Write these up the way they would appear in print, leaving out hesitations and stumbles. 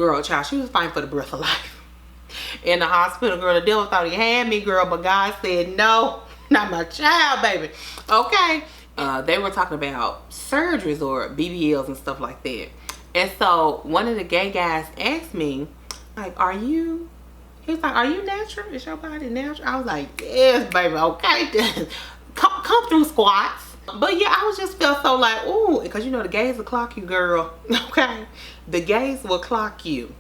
Girl, child, she was fighting for the breath of life. In the hospital, girl, the devil thought he had me, girl, but God said, no, not my child, baby. Okay. They were talking about surgeries or BBLs and stuff like that. And so one of the gay guys asked me, like, he was like, are you natural? Is your body natural? I was like, yes, baby, okay. come through squats. But yeah, I was just felt so like, ooh, because you know the gays will clock you, girl. Okay. The gays will clock you.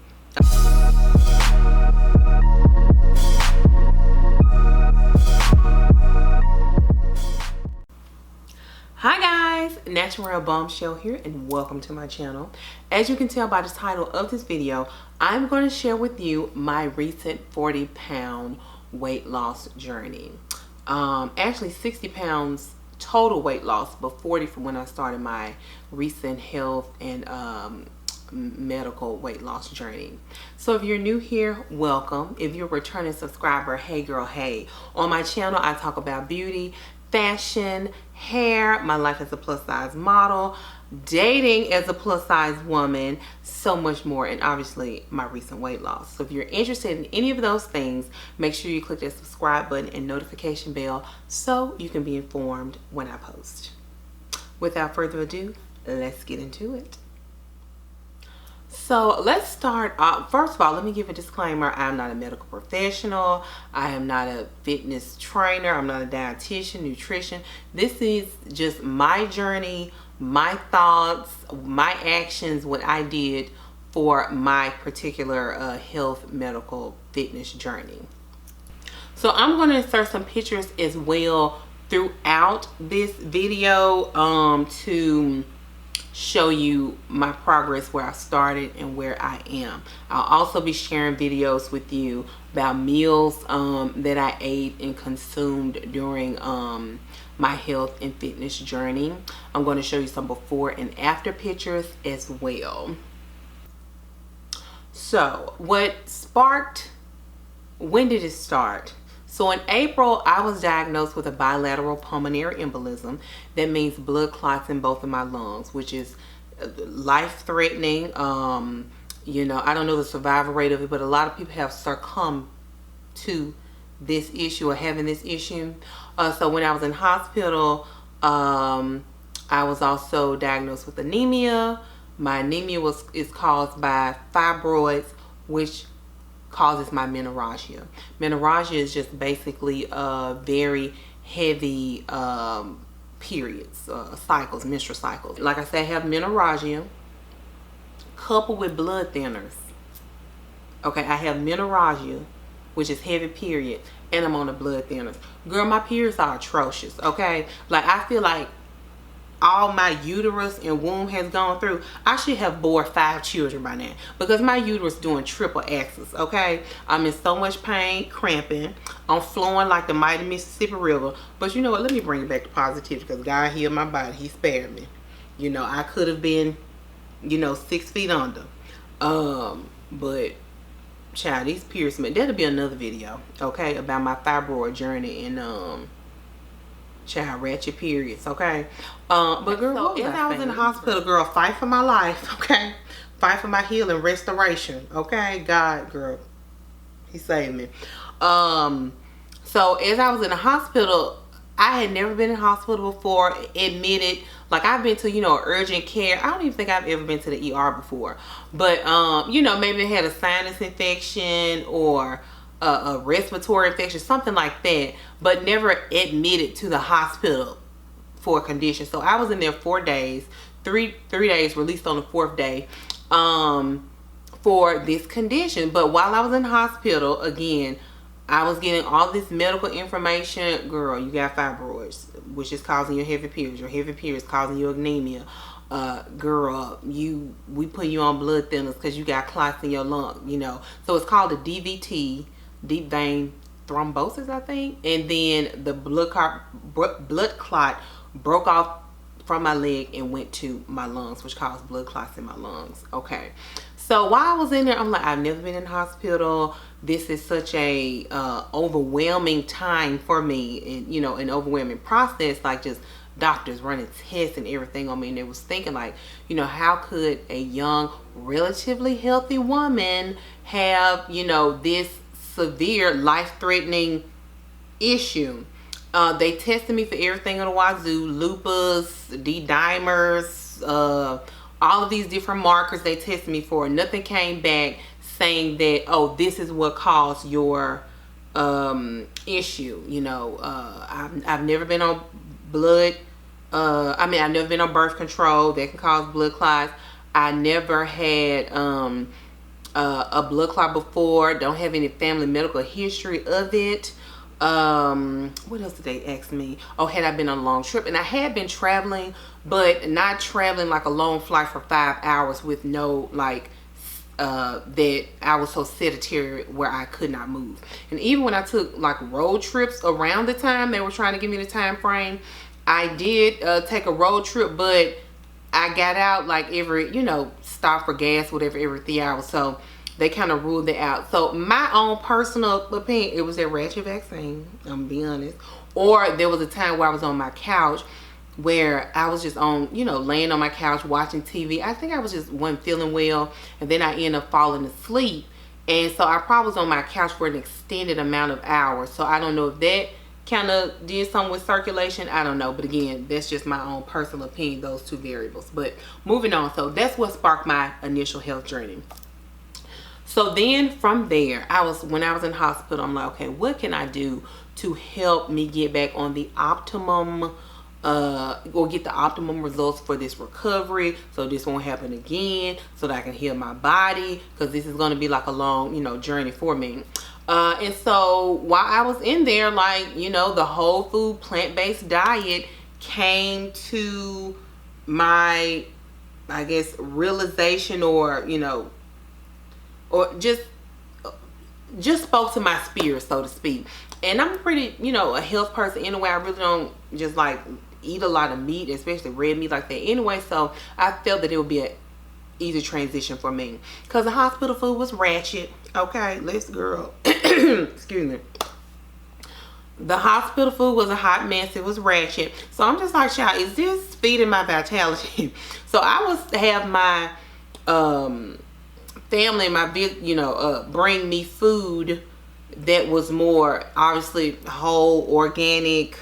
Hi guys, Naturelle Bombshell here and welcome to my channel. As you can tell by the title of this video, I'm going to share with you my recent 40-pound weight loss journey. Actually 60 pounds total weight loss, but 40 from when I started my recent health and medical weight loss journey. So if you're new here, welcome. If you're a returning subscriber, hey girl, hey. On my channel, I talk about beauty, fashion, hair, my life as a plus size model, dating as a plus size woman, so much more, and obviously my recent weight loss. So if you're interested in any of those things, make sure you click that subscribe button and notification bell so you can be informed when I post. Without further ado, let's get into it. So let's start off. First of all, let me give a disclaimer. I'm not a medical professional. I am not a fitness trainer. I'm not a dietitian, nutrition. This is just my journey, my thoughts, my actions, what I did for my particular health, medical, fitness journey. So I'm going to insert some pictures as well throughout this video to show you my progress, where I started and where I am. I'll also be sharing videos with you about meals that I ate and consumed during my health and fitness journey. I'm going to show you some before and after pictures as well. So when did it start? So in April, I was diagnosed with a bilateral pulmonary embolism. That means blood clots in both of my lungs, which is life-threatening. You know, I don't know the survival rate of it, but a lot of people have succumbed to this issue or having this issue. So when I was in hospital, I was also diagnosed with anemia. My anemia is caused by fibroids, which causes my menorrhagia. Menorrhagia is just basically very heavy periods, cycles, menstrual cycles. Like I said, I have menorrhagia coupled with blood thinners. Okay, I have menorrhagia, which is heavy period, and I'm on the blood thinners. Girl, my periods are atrocious, okay? Like, I feel like all my uterus and womb has gone through. I should have bore 5 children by now because my uterus doing triple X's, okay? I'm in so much pain, cramping. I'm flowing like the mighty Mississippi River. But you know what? Let me bring it back to positivity because God healed my body. He spared me. You know, I could have been, you know, 6 feet under. But child, these periods, that'll be another video, okay, about my fibroid journey and child, ratchet periods, okay? But girl, so as I was in the hospital, girl, fight for my life, okay? Fight for my healing, restoration, okay? God, girl, he saved me. So as I was in the hospital, I had never been in hospital before, admitted. Like, I've been to, you know, urgent care. I don't even think I've ever been to the ER before. But, you know, maybe they had a sinus infection or a respiratory infection, something like that, but never admitted to the hospital for a condition. So I was in there 4 days, three days, released on the 4th day for this condition. But while I was in the hospital, again, I was getting all this medical information. Girl, you got fibroids, which is causing your heavy periods. Your heavy periods causing you anemia. Girl, we put you on blood thinners because you got clots in your lung, you know. So it's called a DVT, deep vein thrombosis, I think. And then the blood clot broke off from my leg and went to my lungs, which caused blood clots in my lungs. Okay. So while I was in there, I'm like, I've never been in hospital. This is such a overwhelming time for me, and you know, an overwhelming process, like just doctors running tests and everything on me, and they was thinking like, you know, how could a young, relatively healthy woman have, you know, this severe life-threatening issue? They tested me for everything on the wazoo: lupus, D-dimers, all of these different markers they tested me for. Nothing came back saying that, oh, this is what caused your issue. You know, I've never been on blood. I've never been on birth control that can cause blood clots. I never had a blood clot before. Don't have any family medical history of it. What else did they ask me? Oh, had I been on a long trip? And I had been traveling, but not traveling like a long flight for 5 hours with no like that I was so sedentary where I could not move. And even when I took like road trips around the time they were trying to give me the time frame, I did take a road trip, but I got out like every, you know, stop for gas, whatever, every 3 hours. So they kind of ruled it out. So my own personal opinion, it was that ratchet vaccine, I'm gonna be honest. Or there was a time where I was on my couch where I was just on, you know, laying on my couch watching TV. I think I was just wasn't feeling well, and then I ended up falling asleep. And so I probably was on my couch for an extended amount of hours. So I don't know if that kind of did something with circulation. I don't know. But again, that's just my own personal opinion, those two variables. But moving on. So that's what sparked my initial health journey. So then from there, when I was in hospital, I'm like, okay, what can I do to help me get back on the optimum, or get the optimum results for this recovery, so this won't happen again, so that I can heal my body, because this is going to be like a long, you know, journey for me. And so while I was in there, like, you know, the whole food plant-based diet came to my, I guess, realization, or, you know, or just spoke to my spirit, so to speak. And I'm pretty, you know, a health person anyway. I really don't just like eat a lot of meat, especially red meat like that anyway. So I felt that it would be an easy transition for me, because the hospital food was ratchet. Okay, let's girl. Excuse me. The hospital food was a hot mess. It was ratchet. So I'm just like, child, is this feeding my vitality? So I was have my family, my, you know, bring me food that was more obviously whole, organic,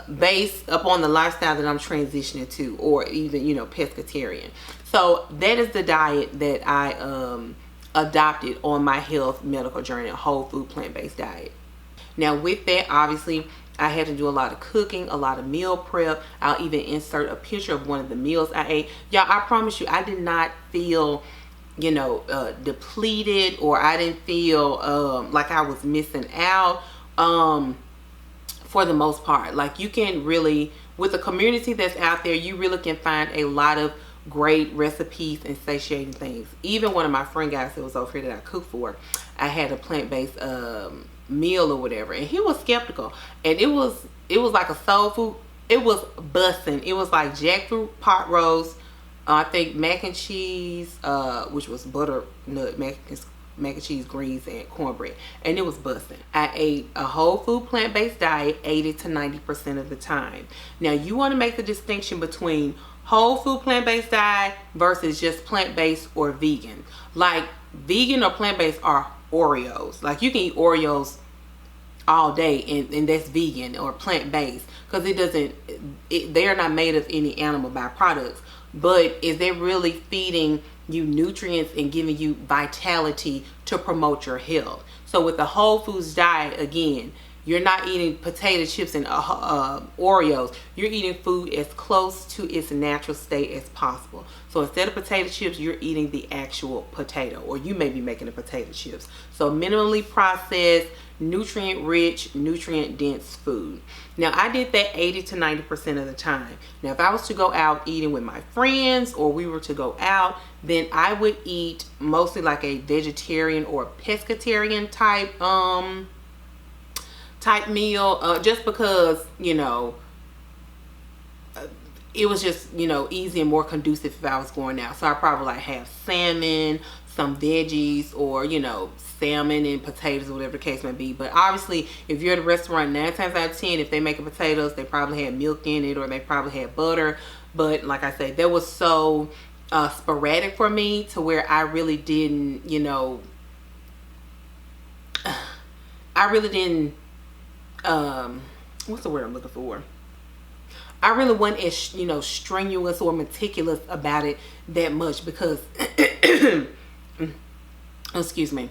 based upon the lifestyle that I'm transitioning to, or even, you know, pescatarian. So that is the diet that I adopted on my health medical journey, a whole food plant-based diet. Now with that, obviously I had to do a lot of cooking, a lot of meal prep. I'll even insert a picture of one of the meals I ate. Y'all, I promise you, I did not feel, you know, depleted, or I didn't feel like I was missing out, for the most part. Like, you can really, with the community that's out there, you really can find a lot of great recipes and satiating things. Even one of my friend guys that was over here that I cooked for, I had a plant-based meal or whatever, and he was skeptical. And it was like a soul food. It was bussin'. It was like jackfruit pot roast, I think mac and cheese, which was butternut mac and cheese, greens, and cornbread, and it was busting. I ate a whole food plant-based diet 80 to 90% of the time. Now you want to make the distinction between whole food plant-based diet versus just plant-based or vegan. Like, vegan or plant-based are Oreos. Like, you can eat Oreos all day, and that's vegan or plant-based, because they are not made of any animal byproducts. But is they really feeding you nutrients and giving you vitality to promote your health? So with the whole foods diet, again, you're not eating potato chips and Oreos. You're eating food as close to its natural state as possible. So instead of potato chips, you're eating the actual potato, or you may be making the potato chips. So minimally processed, nutrient rich, nutrient dense food. Now I did that 80 to 90% of the time. Now if I was to go out eating with my friends, or we were to go out, then I would eat mostly like a vegetarian or pescatarian type meal, just because, you know, it was just, you know, easy and more conducive if I was going out. So I probably like have salmon, some veggies, or you know, salmon and potatoes, whatever the case may be. But obviously, if you're at a restaurant, 9 times out of 10, if they make potatoes, they probably had milk in it, or they probably had butter. But like I said, that was so sporadic for me, to where I really didn't, you know, I really didn't, what's the word I'm looking for? I really wasn't as, you know, strenuous or meticulous about it that much, because excuse me,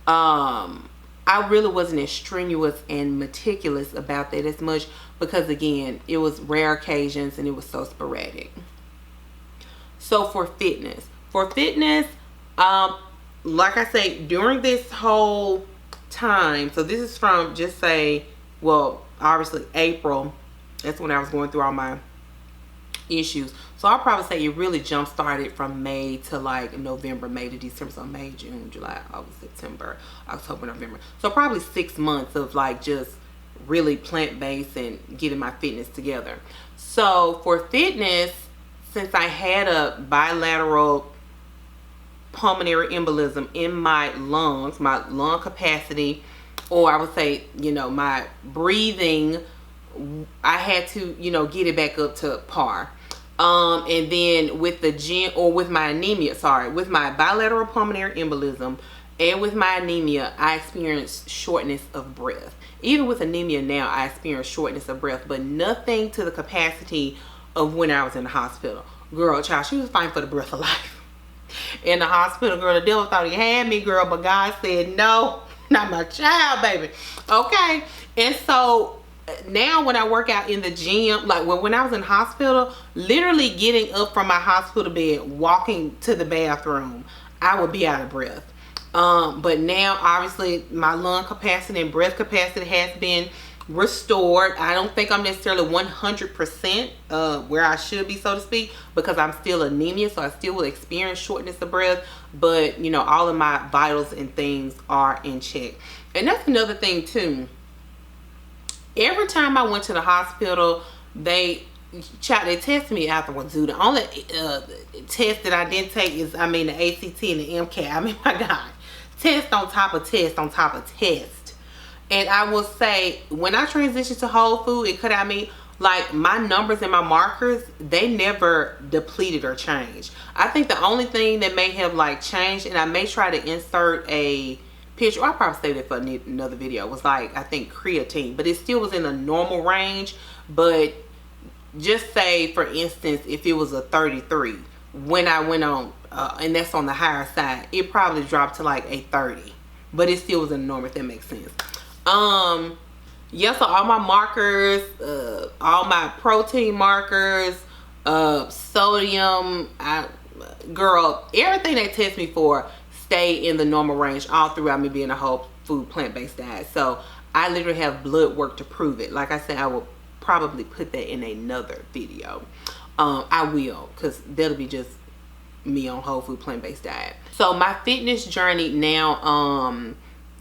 I really wasn't as strenuous and meticulous about that as much, because again, it was rare occasions and it was so sporadic. So for fitness, like I say, during this whole time, so this is from, just say, well, obviously April, that's when I was going through all my issues. So I'll probably say it really jump started from May to like November, May to December. So May, June, July, August, September, October, November. So probably 6 months of like just really plant-based and getting my fitness together. So for fitness, since I had a bilateral pulmonary embolism in my lungs, my lung capacity, or I would say, you know, my breathing, I had to, you know, get it back up to par. And then with the with my anemia, with my bilateral pulmonary embolism and with my anemia, I experienced shortness of breath. Even with anemia now, I experience shortness of breath, but nothing to the capacity of when I was in the hospital. Girl, child, she was fighting for the breath of life. In the hospital, girl, the devil thought he had me, girl, but God said, no, not my child, baby. Okay. And so now when I work out in the gym, like when I was in hospital, literally getting up from my hospital bed, walking to the bathroom, I would be out of breath. But now obviously my lung capacity and breath capacity has been restored. I don't think I'm necessarily 100% where I should be, so to speak, because I'm still anemia, so I still will experience shortness of breath, but you know, all of my vitals and things are in check. And that's another thing too. Every time I went to the hospital, they tested me afterwards. The only test that I didn't take is, the ACT and the MCAT. I mean, my God, test on top of test on top of test. And I will say, when I transitioned to whole food and cut out meat, like my numbers and my markers, they never depleted or changed. I think the only thing that may have like changed, and I may try to insert a picture, I'll probably save it for another video, was like, I think creatine, but it still was in a normal range. But just say for instance, if it was a 33 when I went on, and that's on the higher side, it probably dropped to like a 30, but it still was in the norm, if that makes sense. Yeah, so all my markers, all my protein markers, sodium, girl, everything they test me for stay in the normal range all throughout me being a whole food plant-based diet. So I literally have blood work to prove it. Like I said, I will probably put that in another video. I will, because that'll be just me on whole food plant-based diet. So my fitness journey now,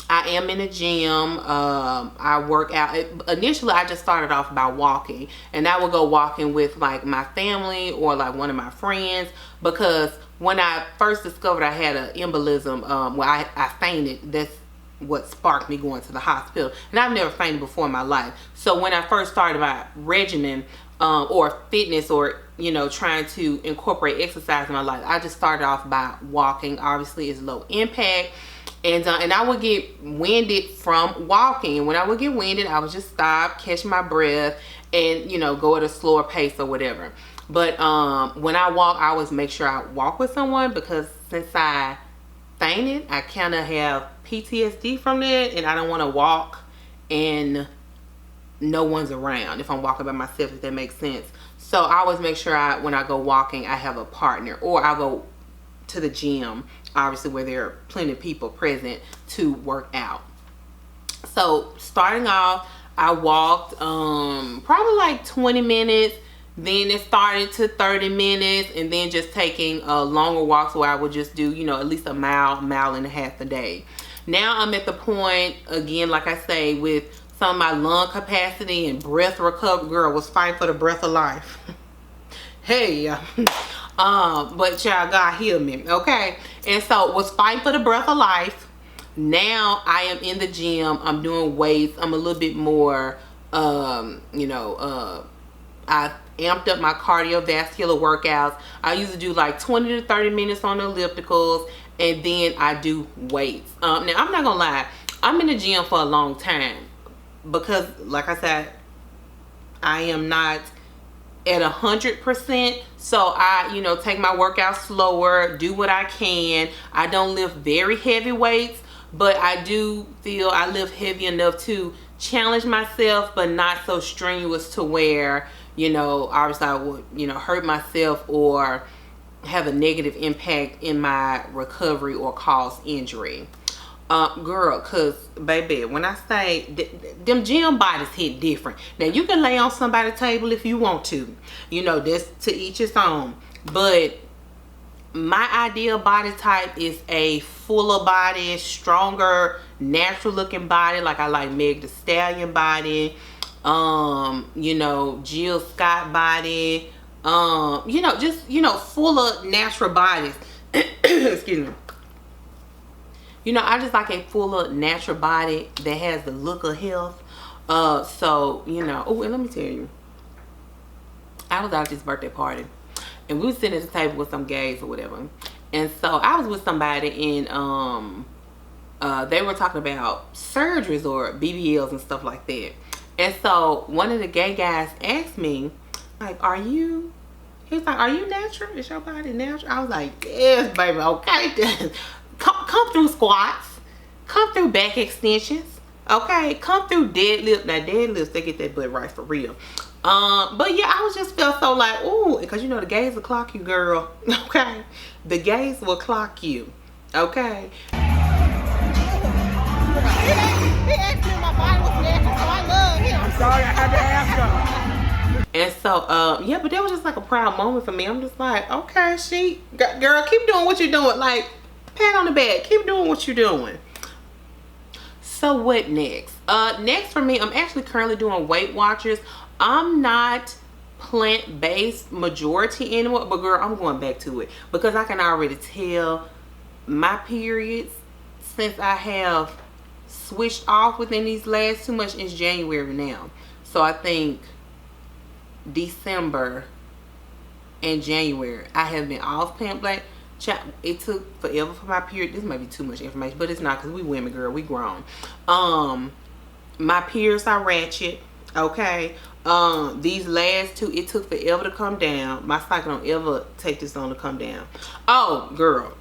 I am in a gym. I work out. Initially, I just started off by walking, and I would go walking with like my family or like one of my friends, because when I first discovered I had an embolism, well, I fainted. That's what sparked me going to the hospital, and I've never fainted before in my life. So when I first started my regimen or fitness, or you know, trying to incorporate exercise in my life, I just started off by walking. Obviously, it's low impact. And I would get winded from walking. And when I would get winded, I would just stop, catch my breath, and, you know, go at a slower pace or whatever. But when I walk, I always make sure I walk with someone, because since I fainted, I kind of have PTSD from that. And I don't want to walk and no one's around if I'm walking by myself, if that makes sense. So I always make sure when I go walking, I have a partner, or I'll go to the gym, obviously where there are plenty of people present to work out. So starting off, I walked probably like 20 minutes, then it started to 30 minutes, and then just taking longer walks where I would just do, you know, at least a mile and a half a day. Now I'm at the point, again, like I say, with some of my lung capacity and breath recovery, girl, was fighting for the breath of life. Hey, But child, God heal me, okay? And so was fighting for the breath of life. Now I am in the gym. I'm doing weights. I'm a little bit more, you know, I amped up my cardiovascular workouts. I used to do like 20 to 30 minutes on the ellipticals, and then I do weights. Now I'm not gonna lie, I'm in the gym for a long time because, like I said, I am not at 100%. So I, you know, take my workout slower, do what I can. I don't lift very heavy weights, but I do feel I lift heavy enough to challenge myself, but not so strenuous to where, you know, obviously I would, you know, hurt myself or have a negative impact in my recovery or cause injury. Girl, cause baby, when I say them gym bodies hit different. Now you can lay on somebody's table if you want to, you know, that's to each his own. But my ideal body type is a fuller body, stronger, natural looking body. Like I like Meg Thee Stallion body, you know, Jill Scott body, you know, just, you know, fuller natural bodies. Excuse me. You know, I just like a fuller natural body that has the look of health. So, you know, oh, and let me tell you, I was out at this birthday party and we were sitting at the table with some gays or whatever. And so I was with somebody and they were talking about surgeries or BBLs and stuff like that. And so one of the gay guys asked me, like, he was like, are you natural? Is your body natural? I was like, yes, baby, okay. Come through squats, come through back extensions, okay, come through deadlift. Now deadlifts, they get that butt right for real. But yeah, I was just felt so like, ooh, because you know the gays will clock you, girl. Okay, the gays will clock you. Okay. He asked me if my body was natural, so I love him. I'm sorry, I had to ask her. And so, yeah, but that was just like a proud moment for me. I'm just like, okay, girl, keep doing what you're doing. Like, pat on the back, keep doing what you're doing. So what next? Next for me, I'm actually currently doing Weight Watchers. I'm not plant-based majority anymore, but girl, I'm going back to it because I can already tell my periods, since I have switched off within these last 2 months. It's January now, so I think December and January I have been off plant-based. It took forever for my period. This might be too much information, but it's not, because we women, girl, we grown. My periods are ratchet, okay. These last two, it took forever to come down. My cycle don't ever take this long to come down. Oh girl,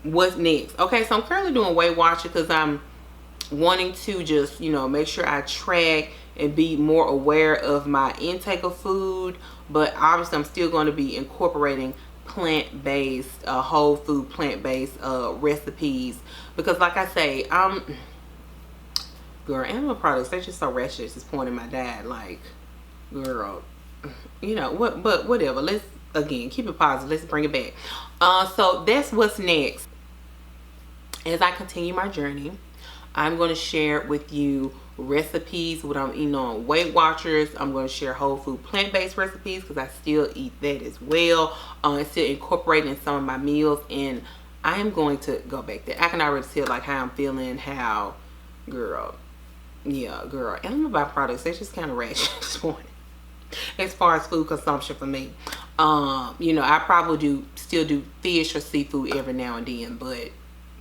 what's next? Okay, so I'm currently doing Weight Watchers because I'm wanting to just, you know, make sure I track and be more aware of my intake of food, but obviously I'm still going to be incorporating plant-based, whole food plant-based recipes, because like I say, girl, animal products, they're just so ratchet at this point in my diet. Like, girl, you know what, but whatever, let's again keep it positive, let's bring it back. So that's what's next. As I continue my journey, I'm going to share with you recipes, what I'm eating on Weight Watchers. I'm going to share whole food plant-based recipes because I still eat that as well. And still incorporating in some of my meals, and I am going to go back there. I can already tell like how I'm feeling, how, girl, yeah, girl, animal byproducts, they're just kind of ratchet at this point as far as food consumption for me. You know, I probably still do fish or seafood every now and then, but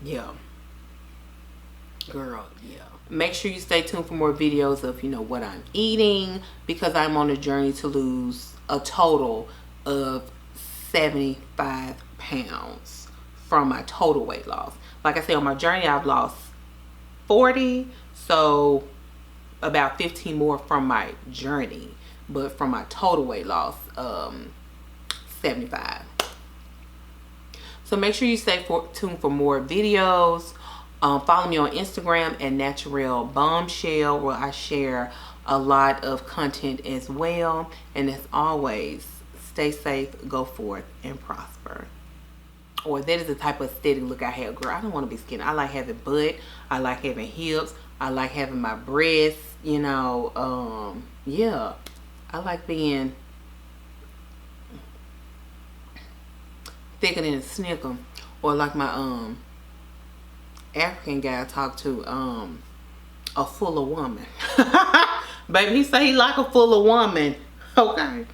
yeah, girl, yeah. Make sure you stay tuned for more videos of, you know, what I'm eating, because I'm on a journey to lose a total of 75 pounds from my total weight loss. Like I said, on my journey I've lost 40, so about 15 more from my journey, but from my total weight loss, 75. So make sure you stay tuned for more videos. Follow me on Instagram at NaturelleBombshell, where I share a lot of content as well. And as always, stay safe, go forth, and prosper. Or that is the type of aesthetic look I have, girl. I don't want to be skinny. I like having butt. I like having hips. I like having my breasts, you know. Yeah, I like being thicker than a Snicker, or like my African guy talked to a fuller woman. Baby, he say he like a fuller woman. Okay.